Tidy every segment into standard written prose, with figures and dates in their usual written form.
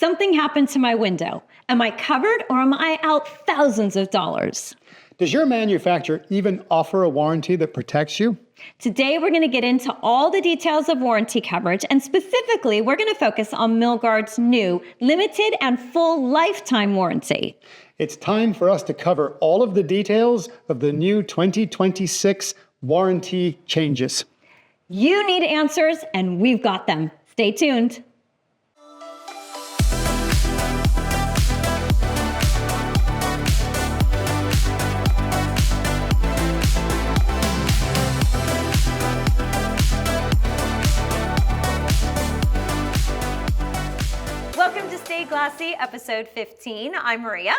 Something happened to my window. Am I covered or am I out thousands of dollars? Does your manufacturer even offer a warranty that protects you? Today, we're going to get into all the details of warranty coverage, and specifically, we're going to focus on Milgard's new limited and full lifetime warranty. It's time for us to cover all of the details of the new 2026 warranty changes. You need answers, and we've got them. Stay tuned. Welcome to Stay Glassy, episode 15. I'm Maria.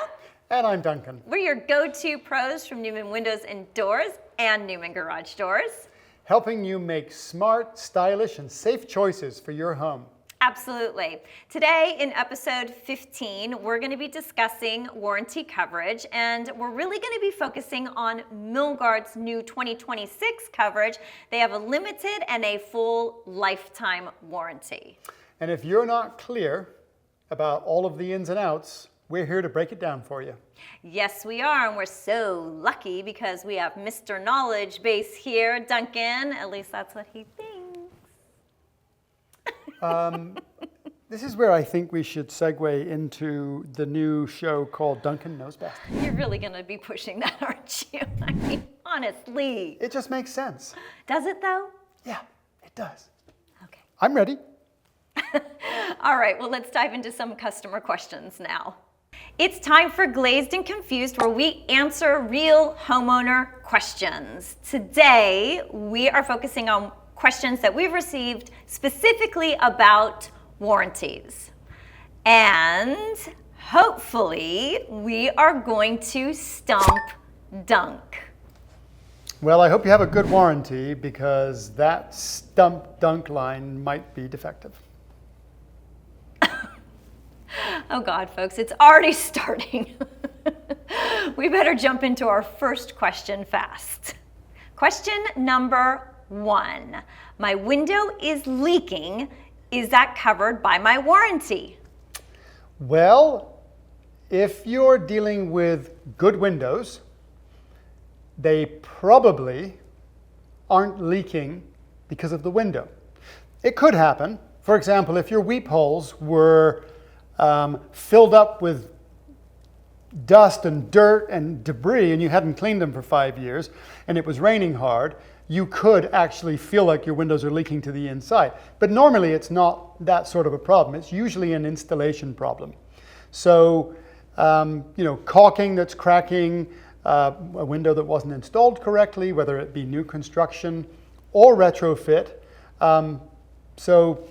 And I'm Duncan. We're your go-to pros from Newman Windows and Doors and Newman Garage Doors. Helping you make smart, stylish, and safe choices for your home. Absolutely. Today in episode 15, we're going to be discussing warranty coverage, and we're really going to be focusing on Milgard's new 2026 coverage. They have a limited and a full lifetime warranty. And if you're not clear about all of the ins and outs, we're here to break it down for you. Yes, we are, and we're so lucky because we have Mr. Knowledge Base here, Duncan. At least that's what he thinks. This is where I think we should segue into the new show called Duncan Knows Best. You're really going to be pushing that, aren't you? I mean, honestly. It just makes sense. Does it, though? Yeah, it does. Okay. I'm ready. All right, well, let's dive into some customer questions now. It's time for Glazed and Confused, where we answer real homeowner questions. Today, we are focusing on questions that we've received specifically about warranties. And hopefully, we are going to stump Dunk. Well, I hope you have a good warranty because that stump Dunk line might be defective. Oh God, folks, it's already starting. We better jump into our first question fast. Question number 1. My window is leaking. Is that covered by my warranty? Well, if you're dealing with good windows, they probably aren't leaking because of the window. It could happen. For example, if your weep holes were filled up with dust and dirt and debris and you hadn't cleaned them for 5 years and it was raining hard, you could actually feel like your windows are leaking to the inside. But normally it's not that sort of a problem. It's usually an installation problem. So, caulking that's cracking, a window that wasn't installed correctly, whether it be new construction or retrofit. So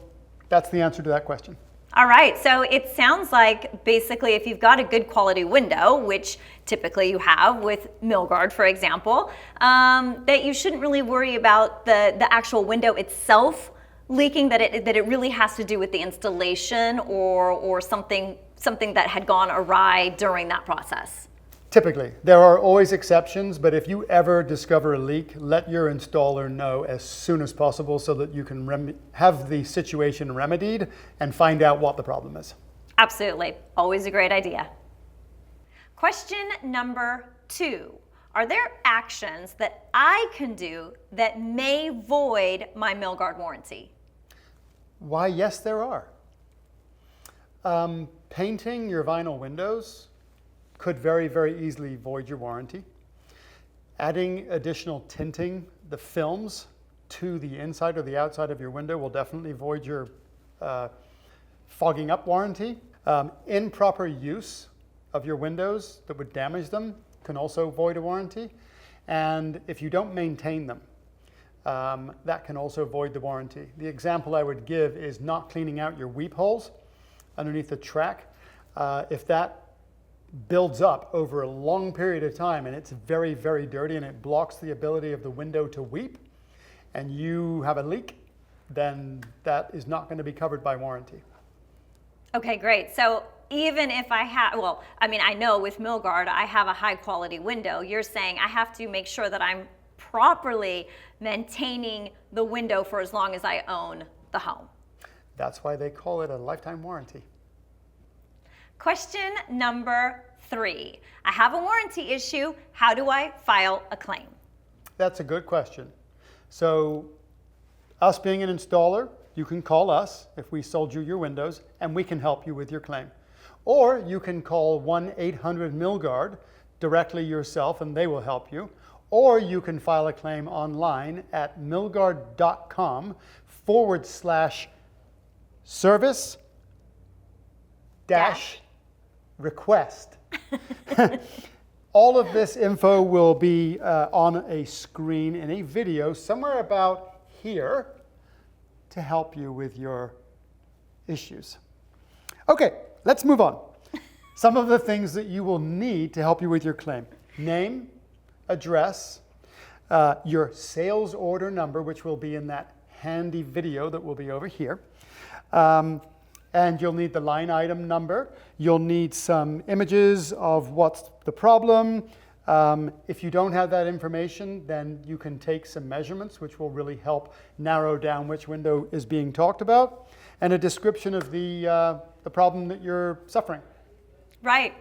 that's the answer to that question. All right, so it sounds like basically if you've got a good quality window, which typically you have with Milgard, for example, that you shouldn't really worry about the actual window itself leaking, that it really has to do with the installation or something that had gone awry during that process. Typically. There are always exceptions, but if you ever discover a leak, let your installer know as soon as possible so that you can have the situation remedied and find out what the problem is. Absolutely. Always a great idea. Question number 2. Are there actions that I can do that may void my Milgard warranty? Why, yes, there are. Painting your vinyl windows could very, very easily void your warranty. Adding additional tinting, the films, to the inside or the outside of your window will definitely void your fogging up warranty. Improper use of your windows that would damage them can also void a warranty. And if you don't maintain them, that can also void the warranty. The example I would give is not cleaning out your weep holes underneath the track. If that builds up over a long period of time and it's very, very dirty and it blocks the ability of the window to weep and you have a leak, then that is not going to be covered by warranty. Okay, great. So even if I have, I know with Milgard, I have a high quality window. You're saying I have to make sure that I'm properly maintaining the window for as long as I own the home. That's why they call it a lifetime warranty. Question number 3. I have a warranty issue. How do I file a claim? That's a good question. So, us being an installer, you can call us if we sold you your windows, and we can help you with your claim. Or you can call 1-800-Milgard directly yourself, and they will help you. Or you can file a claim online at milgard.com/service-request. All of this info will be on a screen in a video somewhere about here to help you with your issues. Okay, let's move on. Some of the things that you will need to help you with your claim: name, address, your sales order number, which will be in that handy video that will be over here. And you'll need the line item number. You'll need some images of what's the problem. If you don't have that information, then you can take some measurements, which will really help narrow down which window is being talked about, and a description of the problem that you're suffering. Right.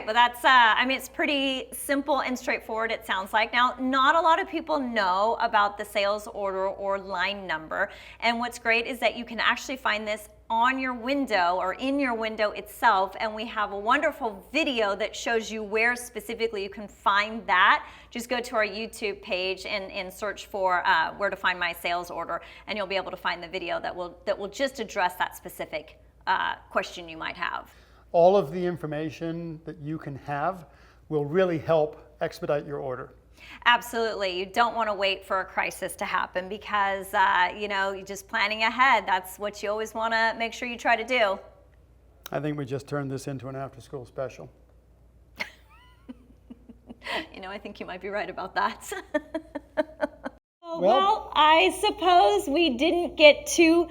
Well, that's, I mean, it's pretty simple and straightforward, it sounds like. Now, not a lot of people know about the sales order or line number. And what's great is that you can actually find this on your window or in your window itself. And we have a wonderful video that shows you where specifically you can find that. Just go to our YouTube page and search for where to find my sales order. And you'll be able to find the video that will just address that specific question you might have. All of the information that you can have will really help expedite your order. Absolutely. You don't want to wait for a crisis to happen because, you're just planning ahead. That's what you always want to make sure you try to do. I think we just turned this into an after-school special. I think you might be right about that. Well, I suppose we didn't get to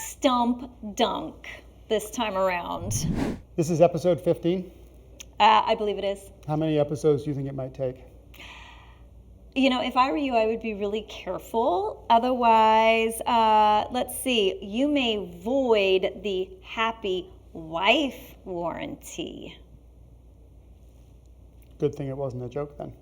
stump Dunk this time around. This is episode 15? I believe it is. How many episodes do you think it might take? If I were you, I would be really careful. Otherwise, let's see, you may void the happy wife warranty. Good thing it wasn't a joke then.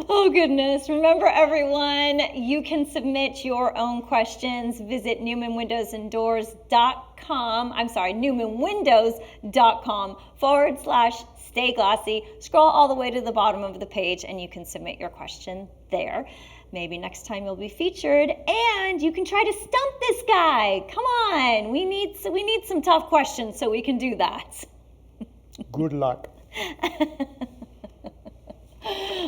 Oh goodness. Remember everyone, you can submit your own questions. Visit newmanwindows.com/stay glassy. Scroll all the way to the bottom of the page and you can submit your question there. Maybe next time you'll be featured and you can try to stump this guy. Come on, we need some tough questions so we can do that. Good luck.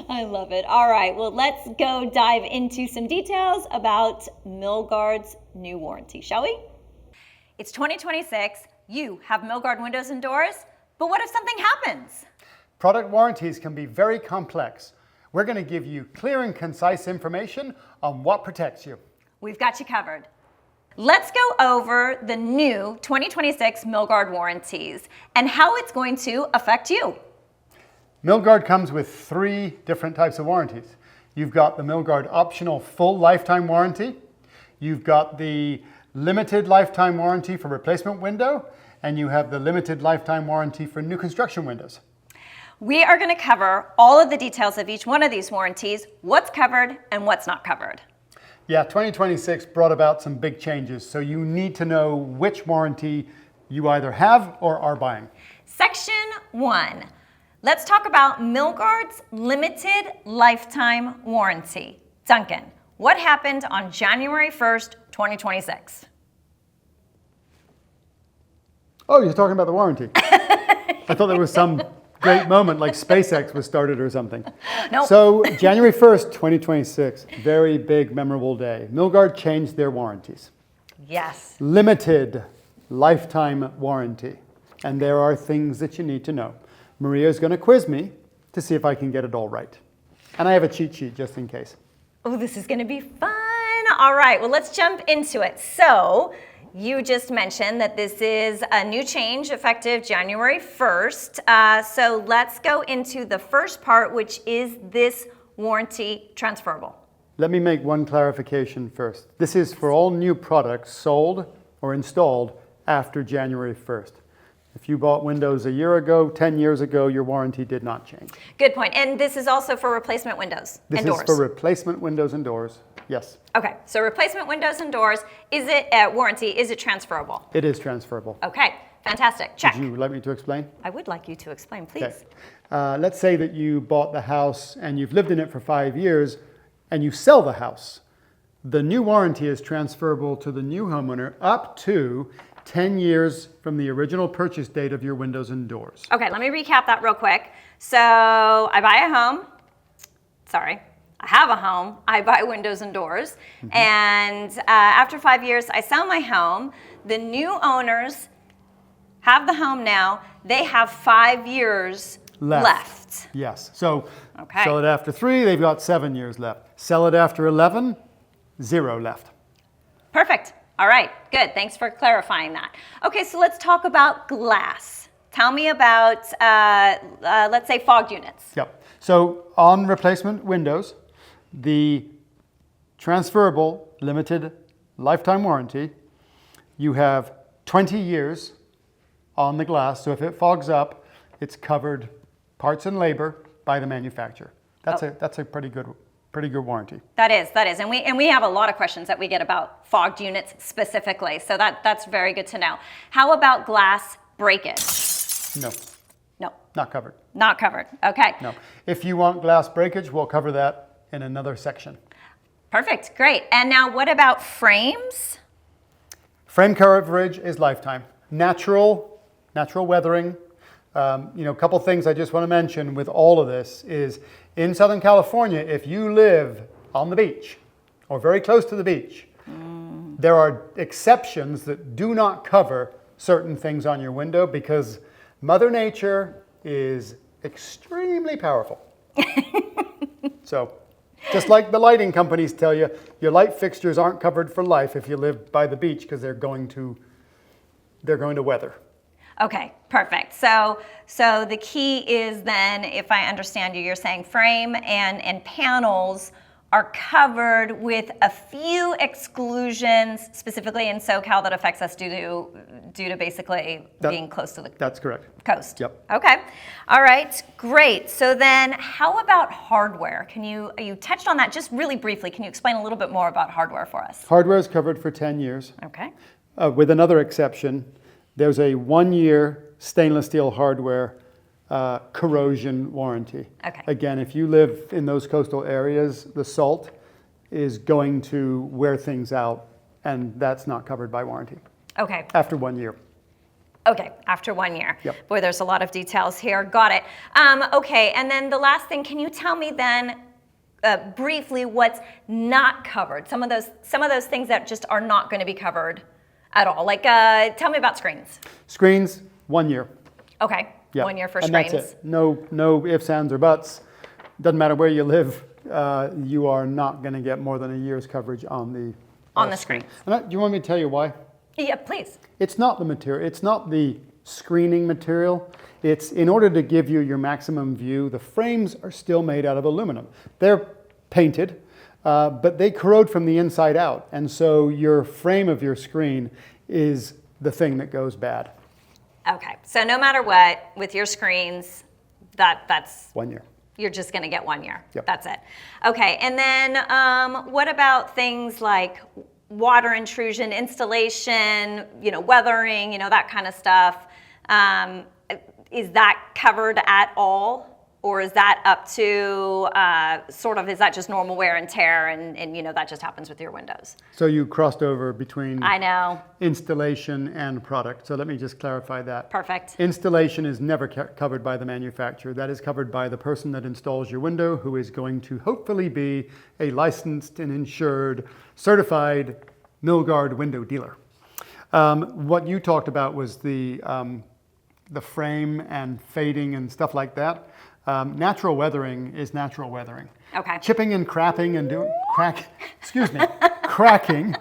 I love it. All right, well, let's go dive into some details about Milgard's new warranty, shall we? It's 2026. You have Milgard windows and doors, but what if something happens? Product warranties can be very complex. We're going to give you clear and concise information on what protects you. We've got you covered. Let's go over the new 2026 Milgard warranties and how it's going to affect you. Milgard comes with 3 different types of warranties. You've got the Milgard optional full lifetime warranty, you've got the limited lifetime warranty for replacement window, and you have the limited lifetime warranty for new construction windows. We are going to cover all of the details of each one of these warranties, what's covered and what's not covered. Yeah, 2026 brought about some big changes, so you need to know which warranty you either have or are buying. Section 1. Let's talk about Milgard's limited lifetime warranty. Duncan, what happened on January 1st, 2026? Oh, you're talking about the warranty. I thought there was some great moment like SpaceX was started or something. Nope. So January 1st, 2026, very big, memorable day. Milgard changed their warranties. Yes. Limited lifetime warranty. And there are things that you need to know. Maria's going to quiz me to see if I can get it all right. And I have a cheat sheet just in case. Oh, this is going to be fun. All right, well, let's jump into it. So you just mentioned that this is a new change effective January 1st. So let's go into the first part, which is this warranty transferable. Let me make one clarification first. This is for all new products sold or installed after January 1st. If you bought windows a year ago, 10 years ago, your warranty did not change. Good point. And this is also for replacement windows and doors? This is for replacement windows and doors, yes. Okay, so replacement windows and doors, is it warranty, is it transferable? It is transferable. Okay, fantastic, check. Would you like me to explain? I would like you to explain, please. Okay. Let's say that you bought the house and you've lived in it for 5 years and you sell the house. The new warranty is transferable to the new homeowner up to 10 years from the original purchase date of your windows and doors. Okay, let me recap that real quick. So I buy a home, I have a home, I buy windows and doors, and after 5 years, I sell my home. The new owners have the home now. They have 5 years left. Yes, so Okay. sell it after 3, they've got 7 years left. Sell it after 11, 0 left. Perfect. All right, good. Thanks for clarifying that. Okay, so let's talk about glass. Tell me about, let's say, fogged units. Yep. So on replacement windows, the transferable limited lifetime warranty, you have 20 years on the glass. So if it fogs up, it's covered parts and labor by the manufacturer. That's a pretty good warranty. That is, and we have a lot of questions that we get about fogged units specifically, so that's very good to know. How about glass breakage? No, not covered. Not covered, okay. No. If you want glass breakage, we'll cover that in another section. Perfect, great. And now what about frames? Frame coverage is lifetime. Natural weathering. A couple things I just want to mention with all of this is in Southern California, if you live on the beach or very close to the beach, there are exceptions that do not cover certain things on your window because Mother Nature is extremely powerful. So, just like the lighting companies tell you, your light fixtures aren't covered for life if you live by the beach because they're going to weather. Okay, perfect. So the key is then, if I understand you, you're saying frame and panels are covered with a few exclusions, specifically in SoCal, that affects us due to basically being close to the That's correct. coast. Yep. Okay. All right. Great. So then, how about hardware? You touched on that just really briefly. Can you explain a little bit more about hardware for us? Hardware is covered for 10 years. Okay. With another exception. There's a 1-year stainless steel hardware corrosion warranty. Okay. Again, if you live in those coastal areas, the salt is going to wear things out, and that's not covered by warranty. Okay. After 1 year. Okay, after 1 year. Yep. Boy, there's a lot of details here. Got it. Okay, and then the last thing, can you tell me then briefly what's not covered? Some of those things that just are not going to be covered at all. Like, tell me about screens. Screens, 1 year. Okay, Yep. 1 year for and screens. That's it. No ifs, ands, or buts. Doesn't matter where you live. You are not going to get more than a year's coverage on the screen. And do you want me to tell you why? Yeah, please. It's not the material. It's not the screening material. It's in order to give you your maximum view. The frames are still made out of aluminum. They're painted. But they corrode from the inside out, and so your frame of your screen is the thing that goes bad. Okay, so no matter what, with your screens, that's 1 year. You're just going to get 1 year. Yep. That's it. Okay, and then what about things like water intrusion, installation, weathering, that kind of stuff? Is that covered at all? Or is that up to is that just normal wear and tear and that just happens with your windows? So you crossed over between I know. Installation and product. So let me just clarify that. Perfect. Installation is never covered by the manufacturer. That is covered by the person that installs your window, who is going to hopefully be a licensed and insured, certified Milgard window dealer. What you talked about was the frame and fading and stuff like that. Natural weathering is natural weathering. Okay. Chipping and crapping and cracking,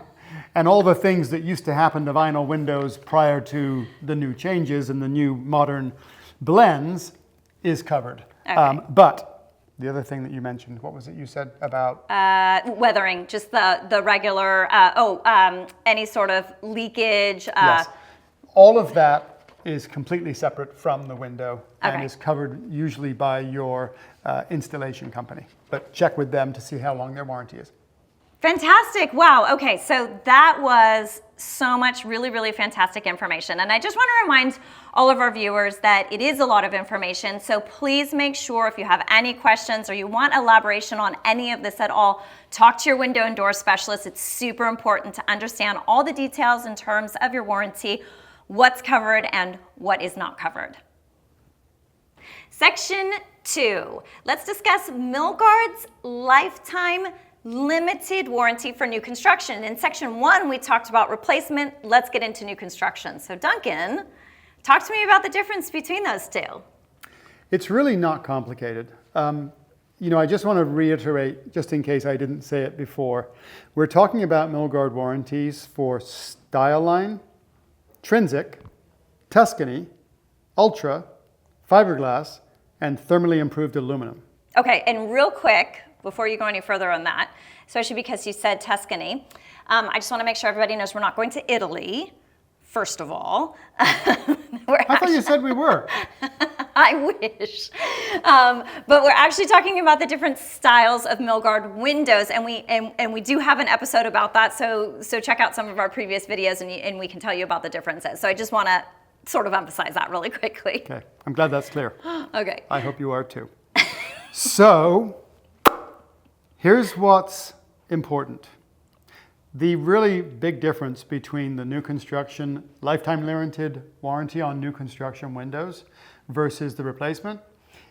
and all the things that used to happen to vinyl windows prior to the new changes and the new modern blends is covered. Okay. But the other thing that you mentioned, what was it you said about? Weathering, just the regular, any sort of leakage. Yes. all of that is completely separate from the window and Okay. is covered usually by your installation company. But check with them to see how long their warranty is. Fantastic. Wow. Okay. So that was so much really, really fantastic information. And I just want to remind all of our viewers that it is a lot of information. So please make sure if you have any questions or you want elaboration on any of this at all, talk to your window and door specialist. It's super important to understand all the details in terms of your warranty, what's covered and what is not covered. Section 2. Let's discuss Milgard's lifetime limited warranty for new construction. In section 1, we talked about replacement. Let's get into new construction. So Duncan, talk to me about the difference between those two. It's really not complicated. I just want to reiterate, just in case I didn't say it before, we're talking about Milgard warranties for Styline, Trinsic, Tuscany, Ultra, fiberglass, and thermally improved aluminum. Okay, and real quick, before you go any further on that, especially because you said Tuscany, I just want to make sure everybody knows we're not going to Italy, first of all. I thought you said we were. I wish. But we're actually talking about the different styles of Milgard windows, and we do have an episode about that, so check out some of our previous videos and we can tell you about the differences. So I just want to sort of emphasize that really quickly. Okay, I'm glad that's clear. Okay. I hope you are too. So, here's what's important. The really big difference between the new construction lifetime limited warranty on new construction windows versus the replacement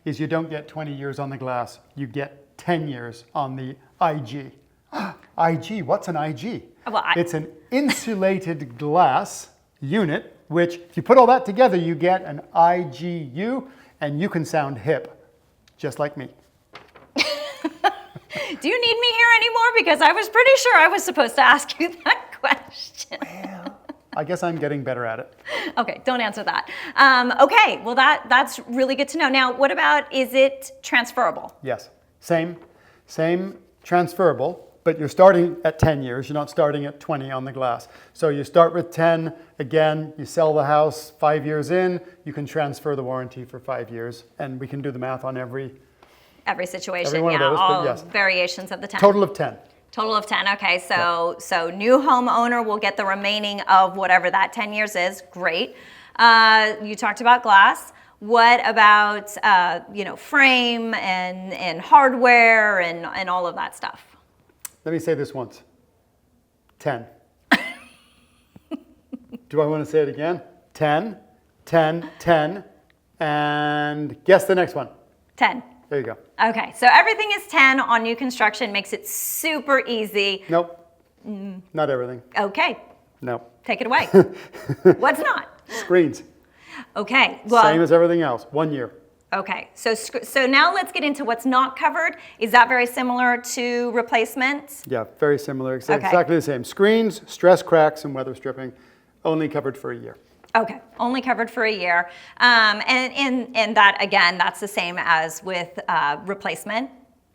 is you don't get 20 years on the glass, you get 10 years on the IG. IG, what's an IG? Well, It's an insulated glass unit, which if you put all that together, you get an IGU, and you can sound hip, just like me. Do you need me here anymore? Because I was pretty sure I was supposed to ask you that question. Well, I guess I'm getting better at it. Okay, don't answer that. Okay, well that's really good to know. Now, what about, is it transferable? Yes, same transferable, but you're starting at 10 years. You're not starting at 20 on the glass. So you start with 10, again, you sell the house 5 years in, you can transfer the warranty for 5 years, and we can do the math on every Situation, one of yeah, those, but all yes. variations of the 10. total of 10. Total of 10, okay, so new homeowner will get the remaining of whatever that 10 years is, great. You talked about glass. What about, frame and hardware and all of that stuff? Let me say this once. 10. Do I want to say it again? 10, 10, 10, and guess the next one. 10. There you go. Okay, so everything is 10 on new construction, makes it super easy. Nope. Not everything. Okay, Nope. take it away. What's not? Screens. Okay, well, Same as everything else. 1 year. okay, so now let's get into what's not covered. Is that very similar to replacement? Yeah, very similar. Okay. Exactly the same. Screens, stress cracks, and weather stripping, only covered for a year. Okay, only covered for a year. And that, again, that's the same as with replacement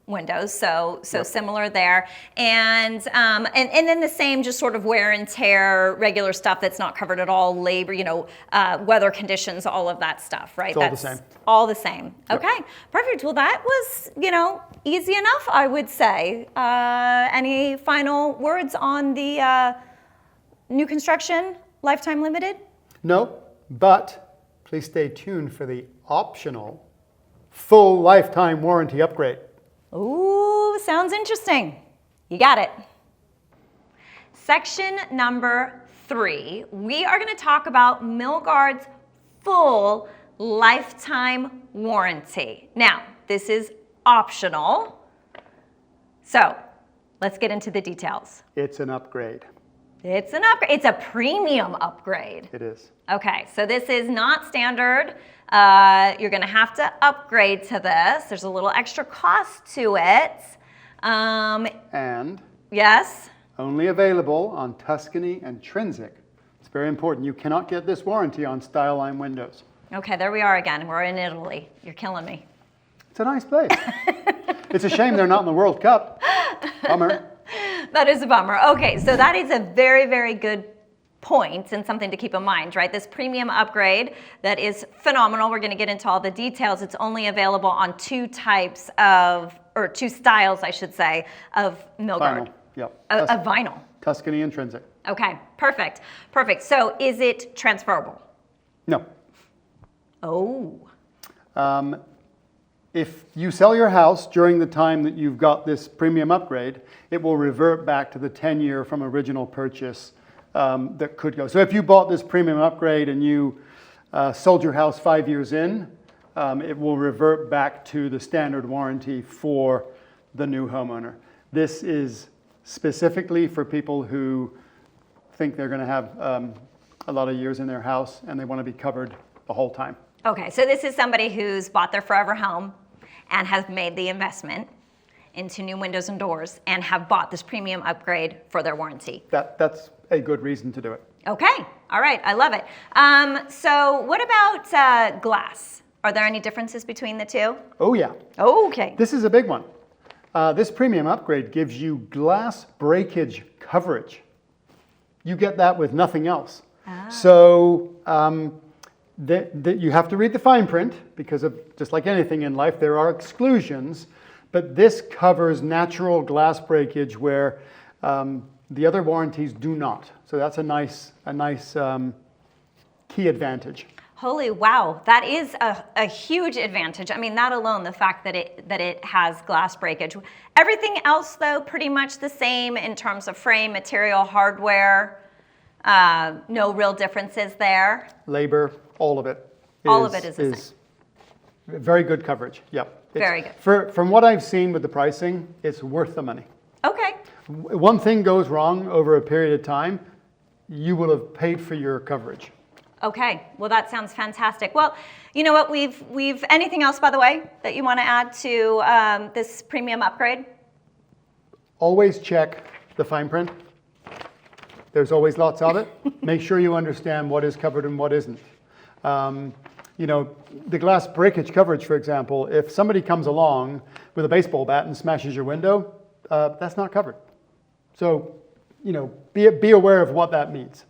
windows, so Yep. similar there. And then the same, just sort of wear and tear, regular stuff that's not covered at all, labor, weather conditions, all of that stuff, right? It's all the That's same. all the same. Yep. Okay, perfect. Well, that was, easy enough, I would say. Any final words on the new construction, lifetime limited? No, but please stay tuned for the optional full lifetime warranty upgrade. Ooh, sounds interesting. You got it. Section number 3, we are going to talk about Milgard's full lifetime warranty. Now, this is optional, so let's get into the details. It's an upgrade. It's an upgrade. It's a premium upgrade. It is. Okay, so this is not standard. You're going to have to upgrade to this. There's a little extra cost to it. And Yes? only available on Tuscany and Trinsic. It's very important. You cannot get this warranty on Styline windows. Okay, there we are again. We're in Italy. You're killing me. It's a nice place. It's a shame they're not in the World Cup. Bummer. That is a bummer. Okay, so that is a very, very good point and something to keep in mind, right? This premium upgrade that is phenomenal. We're going to get into all the details. It's only available on two styles, I should say, of Milgard. Vinyl. Yep. A vinyl. Tuscany intrinsic. Okay, perfect. Perfect. So is it transferable? No. Oh. If you sell your house during the time that you've got this premium upgrade, it will revert back to the 10-year from original purchase that could go. So if you bought this premium upgrade and you sold your house 5 years in, it will revert back to the standard warranty for the new homeowner. This is specifically for people who think they're going to have a lot of years in their house and they want to be covered the whole time. Okay, so this is somebody who's bought their forever home and has made the investment into new windows and doors and have bought this premium upgrade for their warranty. That's a good reason to do it. Okay, all right, I love it. So what about glass? Are there any differences between the two? Oh yeah. Okay. This is a big one. This premium upgrade gives you glass breakage coverage. You get that with nothing else. So you have to read the fine print because of just like anything in life, there are exclusions, but this covers natural glass breakage where the other warranties do not. So that's a nice key advantage. Holy wow, that is a huge advantage. I mean, that alone, the fact that it has glass breakage. Everything else, though, pretty much the same in terms of frame, material, hardware. No real differences there. Labor, all of it. All of it is the same. Very good coverage. Yep. Very good. From what I've seen with the pricing, it's worth the money. Okay. One thing goes wrong over a period of time, you will have paid for your coverage. Okay, well that sounds fantastic. Well, you know what, we've anything else, by the way, that you want to add to this premium upgrade? Always check the fine print. There's always lots of it. Make sure you understand what is covered and what isn't. You know, the glass breakage coverage, for example, if somebody comes along with a baseball bat and smashes your window, that's not covered. So, you know, be aware of what that means.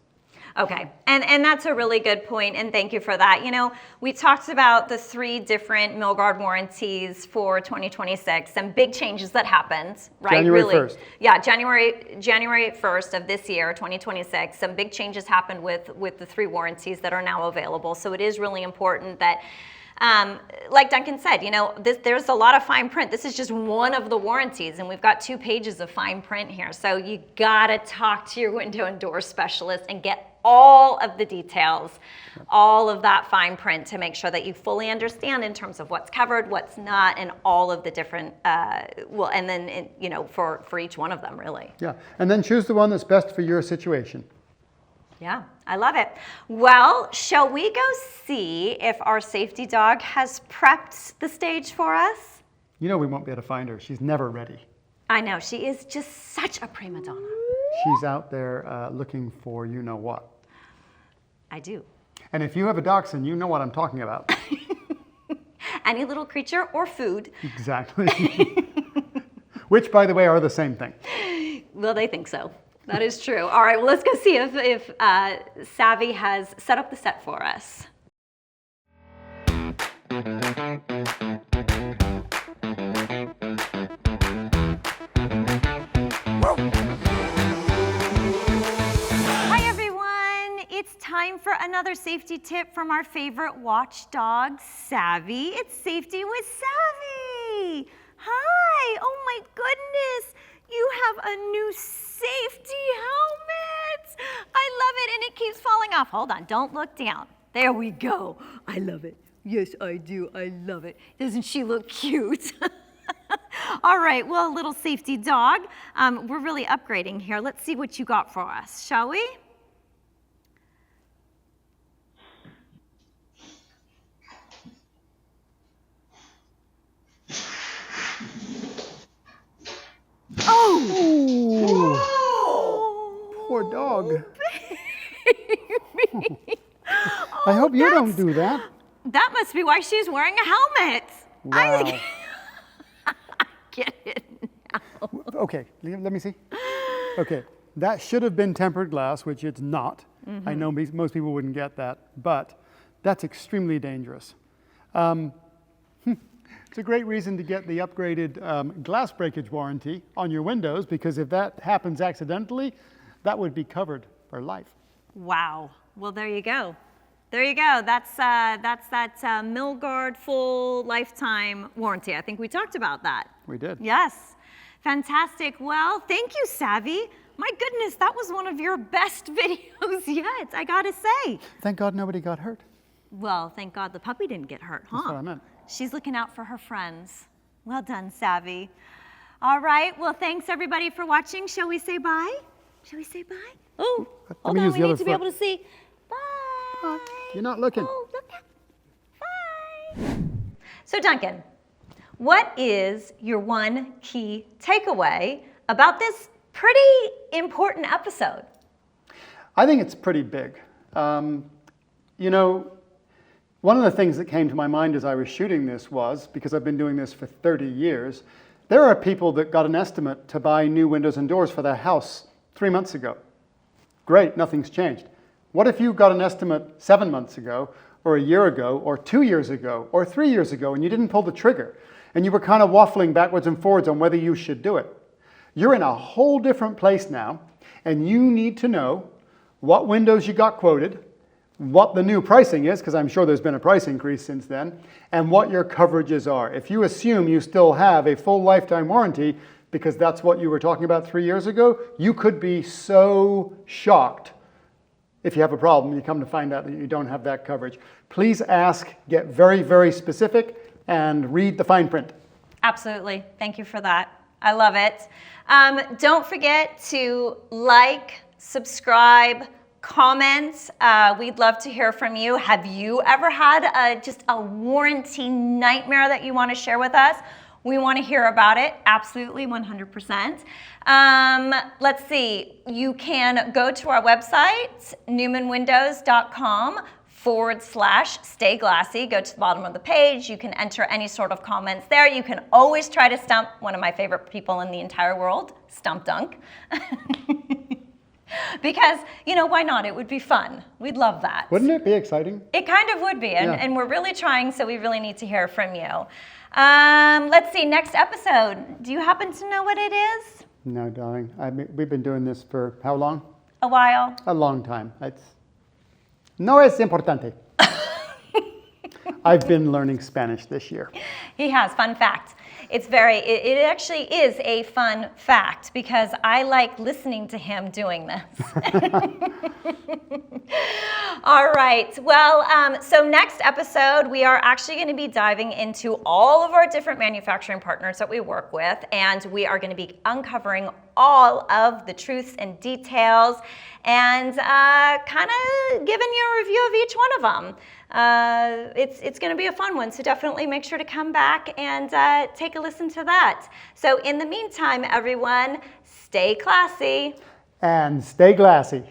Okay, and that's a really good point, and thank you for that. You know, we talked about the 3 different Milgard warranties for 2026, some big changes that happened, right? January 1st. Yeah, January 1st of this year, 2026, some big changes happened with the 3 warranties that are now available. So it is really important that, like Duncan said, you know, there's a lot of fine print. This is just one of the warranties, and we've got 2 pages of fine print here. So you gotta talk to your window and door specialist and get all of the details, all of that fine print to make sure that you fully understand in terms of what's covered, what's not, and all of the different, and then, you know, for each one of them, really. Yeah, and then choose the one that's best for your situation. Yeah, I love it. Well, shall we go see if our safety dog has prepped the stage for us? You know we won't be able to find her. She's never ready. I know, she is just such a prima donna. She's out there looking for you know what. I do. And if you have a dachshund, you know what I'm talking about. Any little creature or food. Exactly. Which, by the way, are the same thing. Well, they think so. That is true. All right, well, let's go see if Savvy has set up the set for us. Hi, everyone. It's time for another safety tip from our favorite watchdog, Savvy. It's Safety with Savvy. Hi. Oh, my goodness. You have a new safety helmet. I love it, and it keeps falling off. Hold on, don't look down. There we go. I love it. Yes, I do. I love it. Doesn't she look cute? All right, well, little safety dog, we're really upgrading here. Let's see what you got for us, shall we? Oh! Poor dog. I hope you don't do that. That must be why she's wearing a helmet. Wow. I get it now. Okay, let me see. Okay, that should have been tempered glass, which it's not. I know most people wouldn't get that, but that's extremely dangerous. It's a great reason to get the upgraded glass breakage warranty on your windows, because if that happens accidentally, that would be covered for life. Wow. Well, there you go. There you go. That's that Milgard full lifetime warranty. I think we talked about that. We did. Yes. Fantastic. Well, thank you, Savvy. My goodness, that was one of your best videos yet, I gotta say. Thank God nobody got hurt. Well, thank God the puppy didn't get hurt, huh? That's what I meant. She's looking out for her friends. Well done, Savvy. All right, well, thanks everybody for watching. Shall we say bye? Shall we say bye? Oh, hold on, we need to be able to see. Bye. You're not looking. Oh, look at. Bye. So, Duncan, what is your one key takeaway about this pretty important episode? I think it's pretty big. You know, one of the things that came to my mind as I was shooting this was, because I've been doing this for 30 years, there are people that got an estimate to buy new windows and doors for their house 3 months ago. Great, nothing's changed. What if you got an estimate 7 months ago, or a year ago, or 2 years ago, or 3 years ago, and you didn't pull the trigger, and you were kind of waffling backwards and forwards on whether you should do it? You're in a whole different place now, and you need to know what windows you got quoted, what the new pricing is, because I'm sure there's been a price increase since then, and what your coverages are. If you assume you still have a full lifetime warranty, because that's what you were talking about 3 years ago, you could be so shocked if you have a problem, you come to find out that you don't have that coverage. Please ask, get very, very specific, and read the fine print. Absolutely. Thank you for that. I love it. Don't forget to like, subscribe, comment. We'd love to hear from you. Have you ever had just a warranty nightmare that you want to share with us? We want to hear about it. Absolutely, 100%. Let's see. You can go to our website, newmanwindows.com/stay glassy. Go to the bottom of the page. You can enter any sort of comments there. You can always try to stump one of my favorite people in the entire world, Stump Dunk. Because, you know, why not? It would be fun. We'd love that. Wouldn't it be exciting? It kind of would be, and, Yeah. and we're really trying, so we really need to hear from you. Let's see, next episode. Do you happen to know what it is? No, darling. We've been doing this for how long? A while. A long time. No es importante. I've been learning Spanish this year. He has. Fun fact. It actually is a fun fact because I like listening to him doing this. All right. Well, so next episode, we are actually going to be diving into all of our different manufacturing partners that we work with, and we are going to be uncovering all of the truths and details and kind of giving you a review of each one of them. It's going to be a fun one, so definitely make sure to come back and take a listen to that. So in the meantime, everyone, stay classy. And stay glassy.